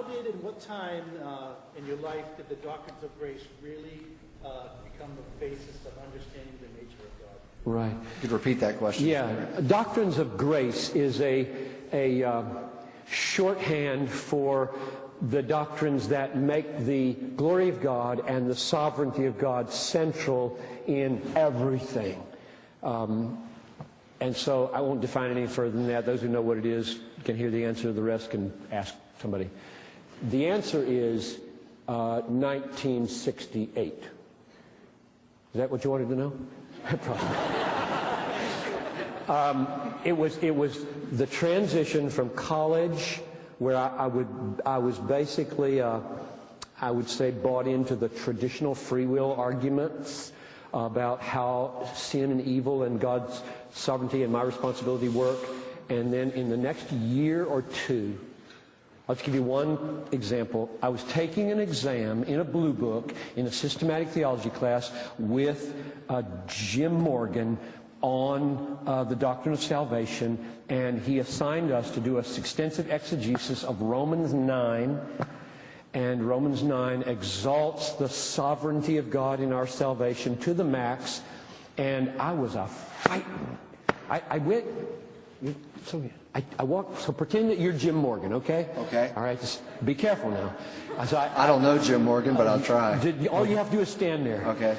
how did and what time in your life did the doctrines of grace really become the basis of understanding the nature of God? Right. You could repeat that question. Yeah. Doctrines of grace is a shorthand for the doctrines that make the glory of God and the sovereignty of God central in everything. And so I won't define it any further than that. Those who know what it is can hear the answer. The rest can ask somebody. The answer is 1968. Is that what you wanted to know? It was the transition from college, where I was basically, I would say, bought into the traditional free will arguments about how sin and evil and God's sovereignty and my responsibility work. And then in the next year or two, I'll just give you one example. I was taking an exam in a blue book in a systematic theology class with Jim Morgan on the doctrine of salvation, and he assigned us to do a extensive exegesis of Romans 9, and Romans 9 exalts the sovereignty of God in our salvation to the max, and I was a frightened. I went, so I walked, so pretend that you're Jim Morgan, okay? Okay. All right, just be careful now. So I don't know Jim Morgan, but I'll try. All you have to do is stand there. Okay.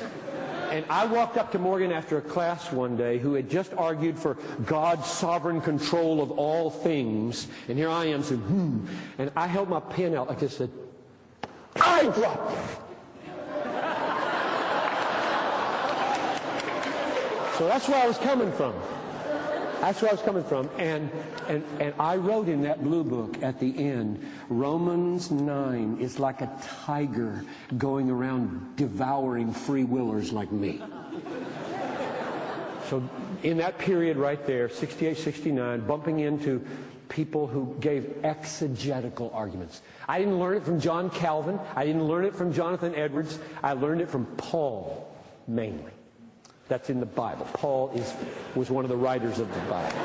And I walked up to Morgan after a class one day who had just argued for God's sovereign control of all things. And here I am saying, And I held my pen out like this, said, I dropped it. So that's where I was coming from. That's where I was coming from. And I wrote in that blue book at the end, Romans 9 is like a tiger going around devouring free willers like me. So in that period right there, 68, 69, bumping into people who gave exegetical arguments. I didn't learn it from John Calvin. I didn't learn it from Jonathan Edwards. I learned it from Paul, mainly. That's in the Bible. Paul was one of the writers of the Bible.